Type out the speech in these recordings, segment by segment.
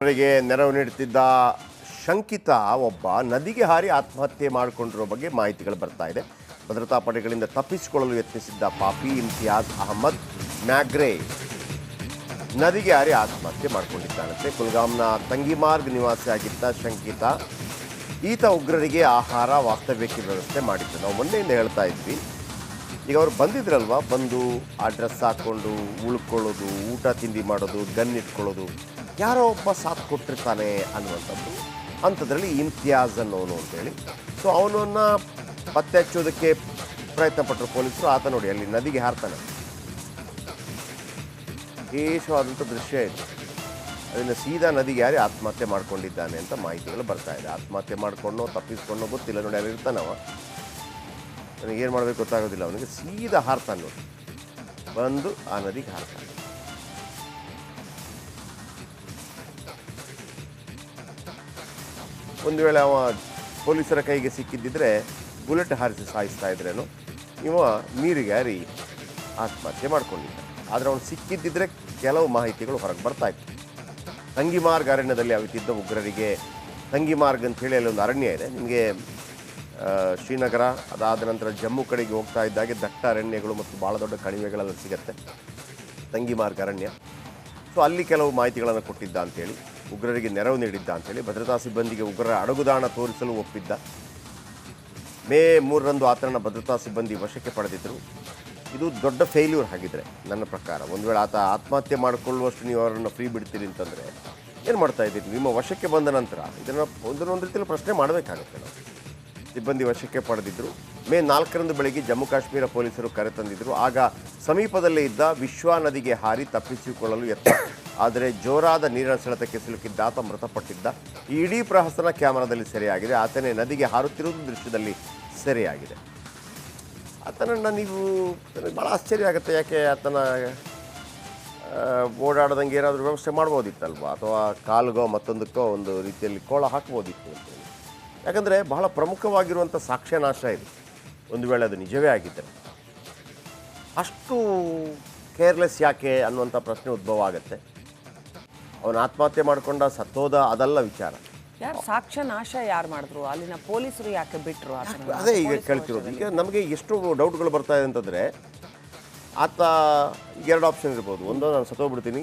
ಅವರಿಗೆ ನೆರವು ನೀಡುತ್ತಿದ್ದ ಶಂಕಿತ ಒಬ್ಬ ನದಿಗೆ ಹಾರಿ ಆತ್ಮಹತ್ಯೆ ಮಾಡಿಕೊಂಡಿರೋ ಬಗ್ಗೆ ಮಾಹಿತಿಗಳು ಬರ್ತಾ ಇದೆ. ಭದ್ರತಾ ಪಡೆಗಳಿಂದ ತಪ್ಪಿಸಿಕೊಳ್ಳಲು ಯತ್ನಿಸಿದ್ದ ಪಾಪಿ ಇಮ್ತಿಯಾಜ್ ಅಹಮದ್ ಮ್ಯಾಗ್ರೆ ನದಿಗೆ ಹಾರಿ ಆತ್ಮಹತ್ಯೆ ಮಾಡಿಕೊಂಡಿದ್ದಾನಂತೆ. ಕುಲ್ಗಾಮ್ನ ತಂಗಿಮಾರ್ಗ್ ನಿವಾಸಿಯಾಗಿದ್ದ ಶಂಕಿತ ಈತ ಉಗ್ರರಿಗೆ ಆಹಾರ ವಾಸ್ತವ್ಯಕ್ಕೆ ವ್ಯವಸ್ಥೆ ಮಾಡಿದ್ದು. ನಾವು ಮೊನ್ನೆಯಿಂದ ಹೇಳ್ತಾ ಇದ್ವಿ, ಈಗ ಅವ್ರು ಬಂದಿದ್ರಲ್ವ, ಬಂದು ಆ ಡ್ರೆಸ್ ಹಾಕ್ಕೊಂಡು ಉಳ್ಕೊಳ್ಳೋದು, ಊಟ ತಿಂಡಿ ಮಾಡೋದು, ಗನ್ ಇಟ್ಕೊಳ್ಳೋದು, ಯಾರೋ ಒಬ್ಬ ಸಾಥ್ ಕೊಟ್ಟಿರ್ತಾನೆ ಅನ್ನುವಂಥದ್ದು. ಅಂಥದ್ರಲ್ಲಿ ಇಮ್ತಿಯಾಜ್ ಅನ್ನೋನು ಅಂತೇಳಿ. ಸೊ ಅವನನ್ನು ಪತ್ತೆ ಹಚ್ಚೋದಕ್ಕೆ ಪ್ರಯತ್ನ ಪಟ್ಟರು ಪೊಲೀಸರು. ಆತ ನೋಡಿ ಅಲ್ಲಿ ನದಿಗೆ ಹಾರ್ತಾನೆ. ವಿಶೇಷವಾದಂಥ ದೃಶ್ಯ ಇದು. ಅದನ್ನು ಸೀದಾ ನದಿಗೆ ಯಾರೇ ಆತ್ಮಹತ್ಯೆ ಮಾಡ್ಕೊಂಡಿದ್ದಾನೆ ಅಂತ ಮಾಹಿತಿಗಳು ಬರ್ತಾ ಇದೆ. ಆತ್ಮಹತ್ಯೆ ಮಾಡ್ಕೊಂಡೋ ತಪ್ಪಿಸ್ಕೊಂಡೋ ಗೊತ್ತಿಲ್ಲ. ನೋಡಿ ಅಲ್ಲಿ ಇರ್ತಾನವ, ನನಗೆ ಏನು ಮಾಡಬೇಕು ಗೊತ್ತಾಗೋದಿಲ್ಲ. ಅವನಿಗೆ ಸೀದಾ ಹಾರ್ತಾನೆ ನೋಡಿ, ಬಂದು ಆ ನದಿಗೆ ಹಾರ್ತಾನೆ. ಒಂದು ವೇಳೆ ಅವ ಪೊಲೀಸರ ಕೈಗೆ ಸಿಕ್ಕಿದ್ದಿದ್ರೆ ಬುಲೆಟ್ ಹಾರಿಸಿ ಸಾಯಿಸ್ತಾ ಇದ್ರೇನು, ಇವ ನೀರಿಗೆ ಹಾರಿ ಆತ್ಮಹತ್ಯೆ ಮಾಡ್ಕೊಂಡಿದ್ದ. ಆದರೆ ಅವನು ಸಿಕ್ಕಿದ್ದಿದ್ರೆ ಕೆಲವು ಮಾಹಿತಿಗಳು ಹೊರಗೆ ಬರ್ತಾ ಇತ್ತು. ತಂಗಿಮಾರ್ಗ್ ಅರಣ್ಯದಲ್ಲಿ ಅವಿತಿದ್ದ ಉಗ್ರರಿಗೆ, ತಂಗಿಮಾರ್ಗ್ ಅಂಥೇಳಿ ಅಲ್ಲಿ ಒಂದು ಅರಣ್ಯ ಇದೆ ನಿಮಗೆ, ಶ್ರೀನಗರ ಅದಾದ ನಂತರ ಜಮ್ಮು ಕಡೆಗೆ ಹೋಗ್ತಾ ಇದ್ದಾಗೆ ದಟ್ಟ ಅರಣ್ಯಗಳು ಮತ್ತು ಭಾಳ ದೊಡ್ಡ ಕಣಿವೆಗಳೆಲ್ಲ ಸಿಗುತ್ತೆ ತಂಗಿಮಾರ್ಗ್ ಅರಣ್ಯ. ಸೊ ಅಲ್ಲಿ ಕೆಲವು ಮಾಹಿತಿಗಳನ್ನು ಕೊಟ್ಟಿದ್ದ ಅಂಥೇಳಿ, ಉಗ್ರರಿಗೆ ನೆರವು ನೀಡಿದ್ದ ಅಂಥೇಳಿ, ಭದ್ರತಾ ಸಿಬ್ಬಂದಿಗೆ ಉಗ್ರರ ಅಡಗುದಾಣ ತೋರಿಸಲು ಒಪ್ಪಿದ್ದ. ಮೇ 3ರಂದು ಆತನ ಭದ್ರತಾ ಸಿಬ್ಬಂದಿ ವಶಕ್ಕೆ ಪಡೆದಿದ್ದರು. ಇದು ದೊಡ್ಡ ಫೇಲ್ಯೂರ್ ಆಗಿದ್ರೆ ನನ್ನ ಪ್ರಕಾರ. ಒಂದು ವೇಳೆ ಆತ ಆತ್ಮಹತ್ಯೆ ಮಾಡಿಕೊಳ್ಳುವಷ್ಟು ನೀವು ಅವರನ್ನು ಫ್ರೀ ಬಿಡ್ತೀರಿ ಅಂತಂದರೆ ಏನು ಮಾಡ್ತಾ ಇದ್ದೀರಿ? ನಿಮ್ಮ ವಶಕ್ಕೆ ಬಂದ ನಂತರ ಇದನ್ನು ಒಂದೊಂದು ರೀತಿಯಲ್ಲಿ ಪ್ರಶ್ನೆ ಮಾಡಬೇಕಾಗುತ್ತೆ. ನಾವು ಸಿಬ್ಬಂದಿ ವಶಕ್ಕೆ ಪಡೆದಿದ್ದರು. ಮೇ 4ರಂದು ಬೆಳಗ್ಗೆ ಜಮ್ಮು ಕಾಶ್ಮೀರ ಪೊಲೀಸರು ಕರೆತಂದಿದ್ದರು. ಆಗ ಸಮೀಪದಲ್ಲೇ ಇದ್ದ ವಿಶ್ವಾ ನದಿಗೆ ಹಾರಿ ತಪ್ಪಿಸಿಕೊಳ್ಳಲು ಯತ್ನ. ಆದರೆ ಜೋರಾದ ನೀರಿನ ಸೆಳೆತಕ್ಕೆ ಸಿಲುಕಿದ್ದ ಆತ ಮೃತಪಟ್ಟಿದ್ದ. ಈ ಇಡೀ ಪ್ರಹಸನ ಕ್ಯಾಮರಾದಲ್ಲಿ ಸೆರೆಯಾಗಿದೆ. ಆತನೇ ನದಿಗೆ ಹಾರುತ್ತಿರುವುದು ದೃಶ್ಯದಲ್ಲಿ ಸೆರೆಯಾಗಿದೆ. ಆತನನ್ನು ನೀವು, ನನಗೆ ಭಾಳ ಆಶ್ಚರ್ಯ ಆಗುತ್ತೆ. ಯಾಕೆ ಆತನ ಓಡಾಡ್ದಂಗೆ ಏನಾದರೂ ವ್ಯವಸ್ಥೆ ಮಾಡ್ಬೋದಿತ್ತಲ್ವ, ಅಥವಾ ಕಾಲ್ಗೋ ಮತ್ತೊಂದಕ್ಕೋ ಒಂದು ರೀತಿಯಲ್ಲಿ ಕೋಳ ಹಾಕ್ಬೋದಿತ್ತು ಅಂತೇಳಿ. ಯಾಕಂದರೆ ಬಹಳ ಪ್ರಮುಖವಾಗಿರುವಂಥ ಸಾಕ್ಷ್ಯನಾಶ ಇದು. ಒಂದು ವೇಳೆ ಅದು ನಿಜವೇ ಆಗಿದ್ದರೆ ಅಷ್ಟು ಕೇರ್ಲೆಸ್ ಯಾಕೆ ಅನ್ನುವಂಥ ಪ್ರಶ್ನೆ ಉದ್ಭವ ಆಗುತ್ತೆ. ಅವನು ಆತ್ಮಹತ್ಯೆ ಮಾಡಿಕೊಂಡ ಸತ್ತೋದ ಅದಲ್ಲ ವಿಚಾರ. ಯಾರು ಸಾಕ್ಷ್ಯನಾಶ ಯಾರು ಮಾಡಿದ್ರು? ಅಲ್ಲಿನ ಪೊಲೀಸರು ಯಾಕೆ ಬಿಟ್ಟರು? ಅದೇ ಈಗ ಕೇಳ್ತಿರೋದು. ಈಗ ನಮಗೆ ಎಷ್ಟು ಡೌಟ್ಗಳು ಬರ್ತಾ ಇದೆ ಅಂತಂದರೆ, ಆತ ಎರಡು ಆಪ್ಷನ್ ಇರ್ಬೋದು. ಒಂದು, ನಾನು ಸತ್ತೋಗ್ಬಿಡ್ತೀನಿ,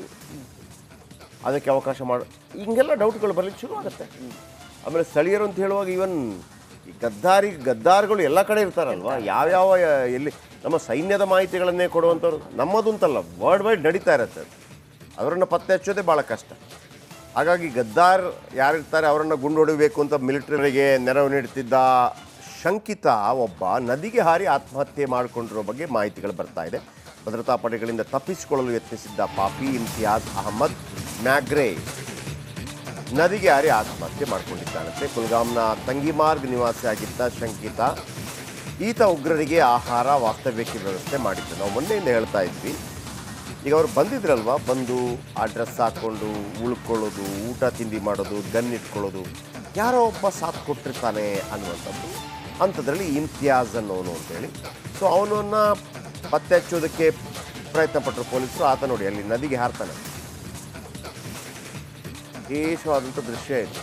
ಅದಕ್ಕೆ ಅವಕಾಶ ಹಿಂಗೆಲ್ಲ ಡೌಟ್ಗಳು ಬರಲಿಕ್ಕೆ ಶುರು ಆಗುತ್ತೆ. ಆಮೇಲೆ ಸ್ಥಳೀಯರು ಅಂತ ಹೇಳುವಾಗ ಈವನ್ ಈ ಗದ್ದಾರ್ಗಳು ಎಲ್ಲ ಕಡೆ ಇರ್ತಾರಲ್ವ, ಯಾವ್ಯಾವ ಎಲ್ಲಿ ನಮ್ಮ ಸೈನ್ಯದ ಮಾಹಿತಿಗಳನ್ನೇ ಕೊಡುವಂಥವ್ರು ನಮ್ಮದು ಅಂತಲ್ಲ, ವರ್ಲ್ಡ್ ವೈಡ್ ನಡೀತಾ ಇರುತ್ತೆ. ಅವರನ್ನು ಪತ್ತೆ ಹಚ್ಚೋದೇ ಭಾಳ ಕಷ್ಟ. ಹಾಗಾಗಿ ಗದ್ದಾರ್ ಯಾರಿರ್ತಾರೆ ಅವರನ್ನು ಗುಂಡು ಹೊಡಿಬೇಕು ಅಂತ ಮಿಲಿಟರಿಗೆ ನೆರವು ನೀಡುತ್ತಿದ್ದ ಶಂಕಿತ ಒಬ್ಬ ನದಿಗೆ ಹಾರಿ ಆತ್ಮಹತ್ಯೆ ಮಾಡಿಕೊಂಡಿರೋ ಬಗ್ಗೆ ಮಾಹಿತಿಗಳು ಬರ್ತಾ ಇದೆ. ಭದ್ರತಾ ಪಡೆಗಳಿಂದ ತಪ್ಪಿಸಿಕೊಳ್ಳಲು ಯತ್ನಿಸಿದ್ದ ಪಾಪಿ ಇಮ್ತಿಯಾಜ್ ಅಹಮದ್ ಮ್ಯಾಗ್ರೆ ನದಿಗೆ ಹಾರಿ ಆತ್ಮಹತ್ಯೆ ಮಾಡಿಕೊಂಡಿದ್ದಾನಂತೆ. ಕುಲ್ಗಾಮ್ನ ತಂಗಿಮಾರ್ಗ್ ನಿವಾಸಿಯಾಗಿದ್ದ ಶಂಕಿತ ಈತ ಉಗ್ರರಿಗೆ ಆಹಾರ ವಾಸ್ತವ್ಯಕ್ಕೆ ವ್ಯವಸ್ಥೆ ಮಾಡಿದ್ದು. ನಾವು ಮೊನ್ನೆಯಿಂದ ಹೇಳ್ತಾ ಇದ್ವಿ, ಈಗ ಅವ್ರು ಬಂದಿದ್ರಲ್ವ, ಬಂದು ಆ ಡ್ರೆಸ್ ಹಾಕ್ಕೊಂಡು ಉಳ್ಕೊಳ್ಳೋದು, ಊಟ ತಿಂಡಿ ಮಾಡೋದು, ಗನ್ ಇಟ್ಕೊಳ್ಳೋದು, ಯಾರೋ ಒಬ್ಬ ಸಾಥ್ ಕೊಟ್ಟಿರ್ತಾನೆ ಅನ್ನುವಂಥದ್ದು. ಅಂಥದ್ರಲ್ಲಿ ಇಮ್ತಿಯಾಜ್ ಅನ್ನೋನು ಅಂತೇಳಿ. ಸೊ ಅವನನ್ನು ಪತ್ತೆ ಹಚ್ಚೋದಕ್ಕೆ ಪ್ರಯತ್ನ ಪಟ್ಟರು ಪೊಲೀಸರು. ಆತ ನೋಡಿ ಅಲ್ಲಿ ನದಿಗೆ ಹಾರ್ತಾನೆ. ವಿಶೇಷವಾದಂಥ ದೃಶ್ಯ ಇದು.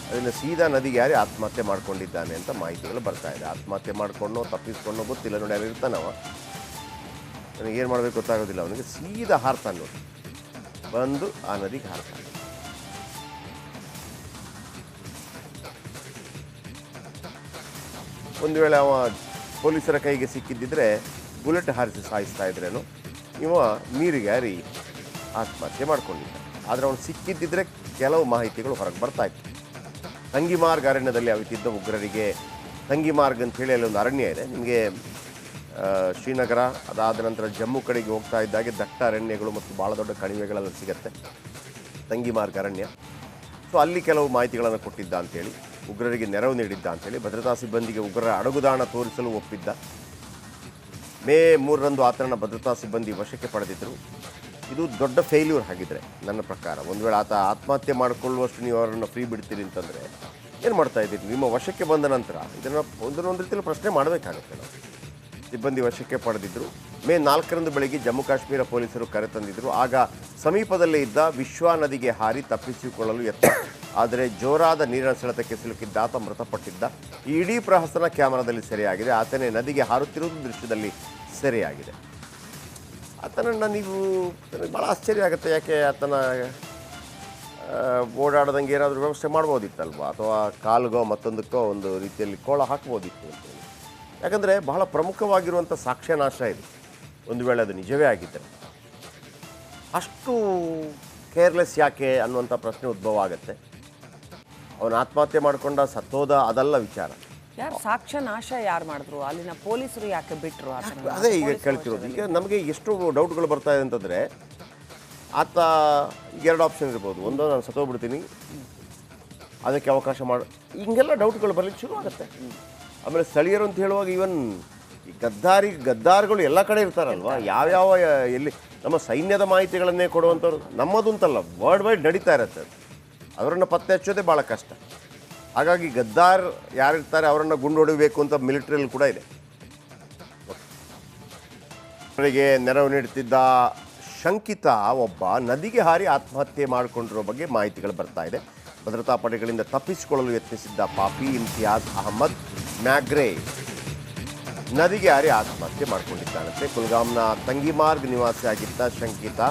ಅದನ್ನು ಸೀದಾ ನದಿಗೆ ಯಾರೇ ಆತ್ಮಹತ್ಯೆ ಮಾಡ್ಕೊಂಡಿದ್ದಾನೆ ಅಂತ ಮಾಹಿತಿಗಳು ಬರ್ತಾ ಇದೆ. ಆತ್ಮಹತ್ಯೆ ಮಾಡ್ಕೊಂಡೋ ತಪ್ಪಿಸ್ಕೊಂಡೋ ಗೊತ್ತಿಲ್ಲ. ನೋಡಿ ಅಲ್ಲಿ ಇರ್ತಾನವ, ನನಗೆ ಏನು ಮಾಡಬೇಕು ಗೊತ್ತಾಗೋದಿಲ್ಲ. ಅವನಿಗೆ ಸೀದಾ ಹಾರ್ತಾನೆ ನೋಡಿ, ಬಂದು ಆ ನದಿಗೆ ಹಾರ್ತಾನೆ. ಒಂದು ವೇಳೆ ಅವ ಪೊಲೀಸರ ಕೈಗೆ ಸಿಕ್ಕಿದ್ದಿದ್ರೆ ಬುಲೆಟ್ ಹಾರಿಸಿ ಸಾಯಿಸ್ತಾ ಇದ್ರೇನು, ಇವ ನೀರಿಗೆ ಹಾರಿ ಆತ್ಮಹತ್ಯೆ ಮಾಡ್ಕೊಂಡಿದ್ದ. ಆದರೆ ಅವನು ಸಿಕ್ಕಿದ್ದಿದ್ರೆ ಕೆಲವು ಮಾಹಿತಿಗಳು ಹೊರಗೆ ಬರ್ತಾ ಇತ್ತು. ತಂಗಿಮಾರ್ಗ್ ಅರಣ್ಯದಲ್ಲಿ ಅವಿತಿದ್ದ ಉಗ್ರರಿಗೆ, ತಂಗಿಮಾರ್ಗ್ ಅಂಥೇಳಿ ಅಲ್ಲಿ ಒಂದು ಅರಣ್ಯ ಇದೆ ನಿಮಗೆ, ಶ್ರೀನಗರ ಅದಾದ ನಂತರ ಜಮ್ಮು ಕಡೆಗೆ ಹೋಗ್ತಾ ಇದ್ದಾಗೆ ದಟ್ಟ ಅರಣ್ಯಗಳು ಮತ್ತು ಭಾಳ ದೊಡ್ಡ ಕಣಿವೆಗಳೆಲ್ಲ ಸಿಗುತ್ತೆ ತಂಗಿಮಾರ್ಗ್ ಅರಣ್ಯ. ಸೊ ಅಲ್ಲಿ ಕೆಲವು ಮಾಹಿತಿಗಳನ್ನು ಕೊಟ್ಟಿದ್ದ ಅಂಥೇಳಿ, ಉಗ್ರರಿಗೆ ನೆರವು ನೀಡಿದ್ದ ಅಂಥೇಳಿ, ಭದ್ರತಾ ಸಿಬ್ಬಂದಿಗೆ ಉಗ್ರರ ಅಡಗುದಾಣ ತೋರಿಸಲು ಒಪ್ಪಿದ್ದ. ಮೇ 3ರಂದು ಆತನ ಭದ್ರತಾ ಸಿಬ್ಬಂದಿ ವಶಕ್ಕೆ ಪಡೆದಿದ್ದರು. ಇದು ದೊಡ್ಡ ಫೇಲ್ಯೂರ್ ಆಗಿದ್ರೆ ನನ್ನ ಪ್ರಕಾರ. ಒಂದು ವೇಳೆ ಆತ ಆತ್ಮಹತ್ಯೆ ಮಾಡಿಕೊಳ್ಳುವಷ್ಟು ನೀವು ಅವರನ್ನು ಫ್ರೀ ಬಿಡ್ತೀರಿ ಅಂತಂದರೆ ಏನು ಮಾಡ್ತಾ ಇದ್ದೀರಿ? ನಿಮ್ಮ ವಶಕ್ಕೆ ಬಂದ ನಂತರ ಇದನ್ನು ಒಂದೊಂದು ರೀತಿಯಲ್ಲಿ ಪ್ರಶ್ನೆ ಮಾಡಬೇಕಾಗುತ್ತೆ. ನಾವು ಸಿಬ್ಬಂದಿ ವಶಕ್ಕೆ ಪಡೆದಿದ್ದರು. ಮೇ 4ರಂದು ಬೆಳಗ್ಗೆ ಜಮ್ಮು ಕಾಶ್ಮೀರ ಪೊಲೀಸರು ಕರೆತಂದಿದ್ದರು. ಆಗ ಸಮೀಪದಲ್ಲೇ ಇದ್ದ ವಿಶ್ವಾ ನದಿಗೆ ಹಾರಿ ತಪ್ಪಿಸಿಕೊಳ್ಳಲು ಯತ್ನ. ಆದರೆ ಜೋರಾದ ನೀರಿನ ಸೆಳೆತಕ್ಕೆ ಸಿಲುಕಿದ್ದ ಆತ ಮೃತಪಟ್ಟಿದ್ದ. ಈ ಇಡೀ ಪ್ರಹಸನ ಕ್ಯಾಮರಾದಲ್ಲಿ ಸೆರೆಯಾಗಿದೆ. ಆತನೇ ನದಿಗೆ ಹಾರುತ್ತಿರುವುದು ದೃಶ್ಯದಲ್ಲಿ ಸೆರೆಯಾಗಿದೆ. ಆತನನ್ನು ನೀವು ನನಗೆ ಭಾಳ ಆಶ್ಚರ್ಯ ಆಗುತ್ತೆ. ಯಾಕೆ ಆತನ ಓಡಾಡ್ದಂಗೆ ಏನಾದರೂ ವ್ಯವಸ್ಥೆ ಮಾಡ್ಬೋದಿತ್ತಲ್ವಾ, ಅಥವಾ ಕಾಲ್ಗೋ ಮತ್ತೊಂದಕ್ಕೋ ಒಂದು ರೀತಿಯಲ್ಲಿ ಕೋಳ ಹಾಕ್ಬೋದಿತ್ತು ಅಂತೇಳಿ. ಯಾಕಂದರೆ ಬಹಳ ಪ್ರಮುಖವಾಗಿರುವಂಥ ಸಾಕ್ಷ್ಯನಾಶ ಇದು. ಒಂದು ವೇಳೆ ಅದು ನಿಜವೇ ಆಗಿದ್ದರೆ ಅಷ್ಟು ಕೇರ್ಲೆಸ್ ಯಾಕೆ ಅನ್ನುವಂಥ ಪ್ರಶ್ನೆ ಉದ್ಭವ ಆಗುತ್ತೆ. ಅವನು ಆತ್ಮಹತ್ಯೆ ಮಾಡಿಕೊಂಡ ಸತ್ತೋದ ಅದಲ್ಲ ವಿಚಾರ. ಯಾರು ಸಾಕ್ಷ್ಯ ನಾಶ ಯಾರು ಮಾಡಿದ್ರು? ಅಲ್ಲಿನ ಪೊಲೀಸರು ಯಾಕೆ ಬಿಟ್ಟರು? ಅದೇ ಈಗ ಕೇಳ್ತಿರೋದು. ಈಗ ನಮಗೆ ಎಷ್ಟು ಡೌಟ್ಗಳು ಬರ್ತಾ ಇದೆ ಅಂತಂದರೆ, ಆತ ಎರಡು ಆಪ್ಷನ್ ಇರ್ಬೋದು. ಒಂದು, ನಾನು ಸತ್ತೋಗ್ಬಿಡ್ತೀನಿ, ಅದಕ್ಕೆ ಅವಕಾಶ ಹಿಂಗೆಲ್ಲ ಡೌಟ್ಗಳು ಬರಲಿಕ್ಕೆ ಶುರು ಆಗುತ್ತೆ. ಆಮೇಲೆ ಸ್ಥಳೀಯರು ಅಂತ ಹೇಳುವಾಗ ಈವನ್ ಈ ಗದ್ದಾರ್ಗಳು ಎಲ್ಲ ಕಡೆ ಇರ್ತಾರಲ್ವ, ಯಾವ್ಯಾವ ಎಲ್ಲಿ ನಮ್ಮ ಸೈನ್ಯದ ಮಾಹಿತಿಗಳನ್ನೇ ಕೊಡುವಂಥವ್ರು ನಮ್ಮದು ಅಂತಲ್ಲ, ವರ್ಲ್ಡ್ ವೈಡ್ ನಡೀತಾ ಇರುತ್ತೆ. ಅವರನ್ನು ಪತ್ತೆ ಹಚ್ಚೋದೇ ಭಾಳ ಕಷ್ಟ. ಹಾಗಾಗಿ ಗದ್ದಾರ್ ಯಾರಿರ್ತಾರೆ ಅವರನ್ನು ಗುಂಡು ಹೊಡಿಬೇಕು ಅಂತ ಮಿಲಿಟ್ರಿಯಲ್ಲಿ ಕೂಡ ಇದೆ. ಅವರಿಗೆ ನೆರವು ನೀಡುತ್ತಿದ್ದ ಶಂಕಿತ ಒಬ್ಬ ನದಿಗೆ ಹಾರಿ ಆತ್ಮಹತ್ಯೆ ಮಾಡಿಕೊಂಡಿರೋ ಬಗ್ಗೆ ಮಾಹಿತಿಗಳು ಬರ್ತಾ ಇದೆ. ಭದ್ರತಾ ಪಡೆಗಳಿಂದ ತಪ್ಪಿಸಿಕೊಳ್ಳಲು ಯತ್ನಿಸಿದ್ದ ಪಾಪಿ ಇಮ್ತಿಯಾಜ್ ಅಹಮದ್ ಮ್ಯಾಗ್ರೆ ನದಿಗೆ ಹಾರಿ ಆತ್ಮಹತ್ಯೆ ಮಾಡಿಕೊಂಡಿದ್ದಾನಂತೆ. ಕುಲ್ಗಾಮ್ನ ತಂಗಿಮಾರ್ಗ್ ನಿವಾಸಿಯಾಗಿದ್ದ ಶಂಕಿತ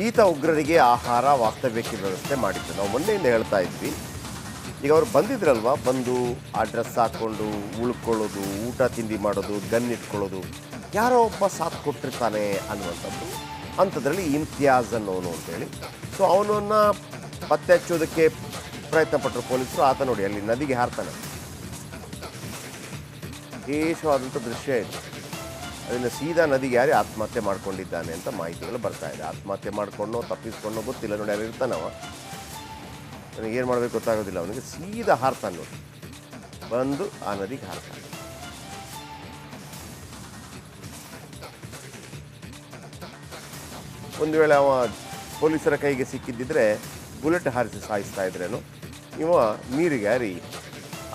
ಈತ ಉಗ್ರರಿಗೆ ಆಹಾರ, ವಾಸ್ತವ್ಯಕ್ಕೆ ವ್ಯವಸ್ಥೆ ಮಾಡಿದ್ದು. ನಾವು ಮೊನ್ನೆಯಿಂದ ಹೇಳ್ತಾ ಇದ್ವಿ. ಈಗ ಅವ್ರು ಬಂದಿದ್ರಲ್ವ, ಬಂದು ಆ ಡ್ರೆಸ್ ಹಾಕ್ಕೊಂಡು ಉಳ್ಕೊಳ್ಳೋದು, ಊಟ ತಿಂಡಿ ಮಾಡೋದು, ಗನ್ ಇಟ್ಕೊಳ್ಳೋದು, ಯಾರೋ ಒಬ್ಬ ಸಾಥ್ ಕೊಟ್ಟಿರ್ತಾನೆ ಅನ್ನುವಂಥದ್ದು. ಅಂಥದ್ರಲ್ಲಿ ಇಮ್ತಿಯಾಜ್ ಅನ್ನೋನು ಅಂತೇಳಿ. ಸೊ ಅವನನ್ನು ಪತ್ತೆ ಹಚ್ಚೋದಕ್ಕೆ ಪ್ರಯತ್ನ ಪಟ್ಟರು ಪೊಲೀಸರು. ಆತ ನೋಡಿ ಅಲ್ಲಿ ನದಿಗೆ ಹಾರ್ತಾನೆ. ವಿಶೇಷವಾದಂಥ ದೃಶ್ಯ ಇದು. ಅದನ್ನು ಸೀದಾ ನದಿಗೆ ಯಾರೇ ಆತ್ಮಹತ್ಯೆ ಮಾಡ್ಕೊಂಡಿದ್ದಾನೆ ಅಂತ ಮಾಹಿತಿಗಳು ಬರ್ತಾ ಇದೆ. ಆತ್ಮಹತ್ಯೆ ಮಾಡ್ಕೊಂಡೋ ತಪ್ಪಿಸ್ಕೊಂಡೋ ಗೊತ್ತಿಲ್ಲ. ನೋಡಿ ಅಲ್ಲಿ ಇರ್ತಾನವ, ನನಗೆ ಏನು ಮಾಡಬೇಕು ಗೊತ್ತಾಗೋದಿಲ್ಲ. ಅವನಿಗೆ ಸೀದಾ ಹಾರ್ತಾನೆ ನೋಡಿ, ಬಂದು ಆ ನದಿಗೆ ಹಾರ್ತಾನೆ. ಒಂದು ವೇಳೆ ಅವ ಪೊಲೀಸರ ಕೈಗೆ ಸಿಕ್ಕಿದ್ದಿದ್ರೆ ಬುಲೆಟ್ ಹಾರಿಸಿ ಸಾಯಿಸ್ತಾ ಇದ್ರೇನು, ಇವ ನೀರಿಗೆ ಹಾರಿ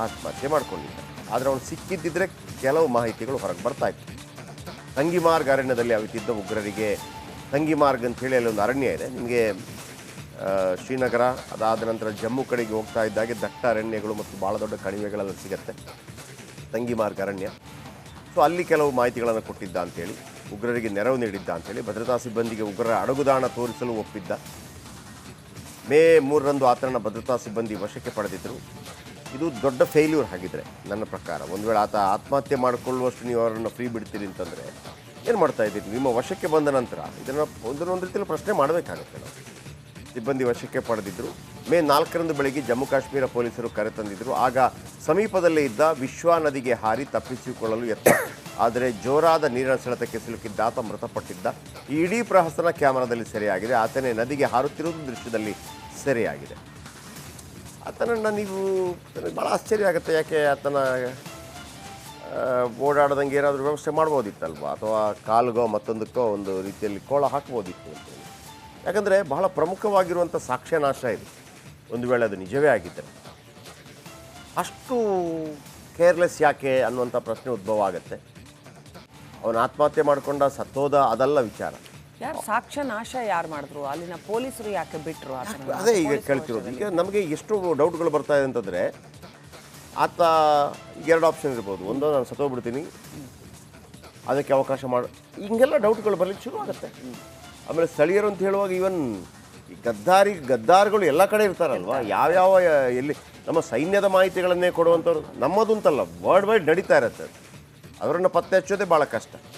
ಆತ್ಮಹತ್ಯೆ ಮಾಡ್ಕೊಂಡಿದ್ದ. ಆದರೆ ಅವನು ಸಿಕ್ಕಿದ್ದಿದ್ರೆ ಕೆಲವು ಮಾಹಿತಿಗಳು ಹೊರಗೆ ಬರ್ತಾ ಇತ್ತು. ತಂಗಿಮಾರ್ಗ್ ಅರಣ್ಯದಲ್ಲಿ ಅವಿತಿದ್ದ ಉಗ್ರರಿಗೆ, ತಂಗಿಮಾರ್ಗ್ ಅಂಥೇಳಿ ಅಲ್ಲಿ ಒಂದು ಅರಣ್ಯ ಇದೆ ನಿಮಗೆ. ಶ್ರೀನಗರ ಅದಾದ ನಂತರ ಜಮ್ಮು ಕಡೆಗೆ ಹೋಗ್ತಾ ಇದ್ದಾಗೆ ದಟ್ಟ ಅರಣ್ಯಗಳು ಮತ್ತು ಭಾಳ ದೊಡ್ಡ ಕಣಿವೆಗಳೆಲ್ಲ ಸಿಗುತ್ತೆ ತಂಗಿಮಾರ್ಗ್ ಅರಣ್ಯ. ಸೊ ಅಲ್ಲಿ ಕೆಲವು ಮಾಹಿತಿಗಳನ್ನು ಕೊಟ್ಟಿದ್ದ ಅಂಥೇಳಿ, ಉಗ್ರರಿಗೆ ನೆರವು ನೀಡಿದ್ದ ಅಂಥೇಳಿ, ಭದ್ರತಾ ಸಿಬ್ಬಂದಿಗೆ ಉಗ್ರರ ಅಡಗುದಾಣ ತೋರಿಸಲು ಒಪ್ಪಿದ್ದ. ಮೇ 3ರಂದು ಆತನನ್ನು ಭದ್ರತಾ ಸಿಬ್ಬಂದಿ ವಶಕ್ಕೆ ಪಡೆದಿದ್ದರು. ಇದು ದೊಡ್ಡ ಫೇಲ್ಯೂರ್ ಆಗಿದ್ರೆ ನನ್ನ ಪ್ರಕಾರ. ಒಂದು ವೇಳೆ ಆತ ಆತ್ಮಹತ್ಯೆ ಮಾಡಿಕೊಳ್ಳುವಷ್ಟು ನೀವು ಅವರನ್ನು ಫ್ರೀ ಬಿಡ್ತೀರಿ ಅಂತಂದರೆ ಏನು ಮಾಡ್ತಾ ಇದ್ದೀರಿ? ನಿಮ್ಮ ವಶಕ್ಕೆ ಬಂದ ನಂತರ ಇದನ್ನು ಒಂದು ರೀತಿಯಲ್ಲಿ ಪ್ರಶ್ನೆ ಮಾಡಬೇಕಾಗುತ್ತೆ. ನಾವು ಸಿಬ್ಬಂದಿ ವಶಕ್ಕೆ ಪಡೆದಿದ್ದರು. ಮೇ 4ರಂದು ಬೆಳಗ್ಗೆ ಜಮ್ಮು ಕಾಶ್ಮೀರ ಪೊಲೀಸರು ಕರೆತಂದಿದ್ದರು. ಆಗ ಸಮೀಪದಲ್ಲೇ ಇದ್ದ ವಿಶ್ವಾ ನದಿಗೆ ಹಾರಿ ತಪ್ಪಿಸಿಕೊಳ್ಳಲು ಯತ್ನ. ಆದರೆ ಜೋರಾದ ನೀರಿನ ಸೆಳೆತಕ್ಕೆ ಸಿಲುಕಿದ್ದ ಆತ ಮೃತಪಟ್ಟಿದ್ದ. ಈ ಇಡೀ ಪ್ರಹಸನ ಕ್ಯಾಮರಾದಲ್ಲಿ ಸೆರೆಯಾಗಿದೆ. ಆತನೇ ನದಿಗೆ ಹಾರುತ್ತಿರುವುದು ದೃಶ್ಯದಲ್ಲಿ ಸೆರೆಯಾಗಿದೆ. ಆತನನ್ನು ನೀವು ನನಗೆ ಭಾಳ ಆಶ್ಚರ್ಯ ಆಗುತ್ತೆ. ಯಾಕೆ ಆತನ ಓಡಾಡ್ದಂಗೆ ಏನಾದರೂ ವ್ಯವಸ್ಥೆ ಮಾಡ್ಬೋದಿತ್ತಲ್ವಾ, ಅಥವಾ ಕಾಲ್ಗೋ ಮತ್ತೊಂದಕ್ಕೋ ಒಂದು ರೀತಿಯಲ್ಲಿ ಕೋಳ ಹಾಕ್ಬೋದಿತ್ತು ಅಂತೇಳಿ. ಯಾಕಂದರೆ ಬಹಳ ಪ್ರಮುಖವಾಗಿರುವಂಥ ಸಾಕ್ಷ್ಯನಾಶ ಇದು. ಒಂದು ವೇಳೆ ಅದು ನಿಜವೇ ಆಗಿದ್ದರೆ ಅಷ್ಟು ಕೇರ್ಲೆಸ್ ಯಾಕೆ ಅನ್ನುವಂಥ ಪ್ರಶ್ನೆ ಉದ್ಭವ ಆಗುತ್ತೆ. ಅವನು ಆತ್ಮಹತ್ಯೆ ಮಾಡಿಕೊಂಡ ಸತ್ತೋದ ಅದಲ್ಲ ವಿಚಾರ. ಯಾರು ಸಾಕ್ಷ್ಯ ನಾಶ ಯಾರು ಮಾಡಿದ್ರು? ಅಲ್ಲಿನ ಪೊಲೀಸರು ಯಾಕೆ ಬಿಟ್ಟರು? ಅದೇ ಈಗ ಕೇಳ್ತಿರೋದು. ಈಗ ನಮಗೆ ಎಷ್ಟು ಡೌಟ್ಗಳು ಬರ್ತಾ ಇದೆ ಅಂತಂದರೆ, ಆತ ಎರಡು ಆಪ್ಷನ್ ಇರ್ಬೋದು. ಒಂದು, ನಾನು ಸತ್ತೋಗ್ಬಿಡ್ತೀನಿ, ಅದಕ್ಕೆ ಅವಕಾಶ ಹಿಂಗೆಲ್ಲ ಡೌಟ್ಗಳು ಬರಲಿಕ್ಕೆ ಶುರು ಆಗುತ್ತೆ. ಆಮೇಲೆ ಸ್ಥಳೀಯರು ಅಂತ ಹೇಳುವಾಗ ಈವನ್ ಈ ಗದ್ದಾರ್ಗಳು ಎಲ್ಲ ಕಡೆ ಇರ್ತಾರಲ್ವ, ಯಾವ್ಯಾವ ಎಲ್ಲಿ ನಮ್ಮ ಸೈನ್ಯದ ಮಾಹಿತಿಗಳನ್ನೇ ಕೊಡುವಂಥವ್ರು ನಮ್ಮದು ಅಂತಲ್ಲ, ವರ್ಲ್ಡ್ ವೈಡ್ ನಡೀತಾ ಇರುತ್ತೆ. ಅವರನ್ನು ಪತ್ತೆ ಹಚ್ಚೋದೇ ಭಾಳ ಕಷ್ಟ.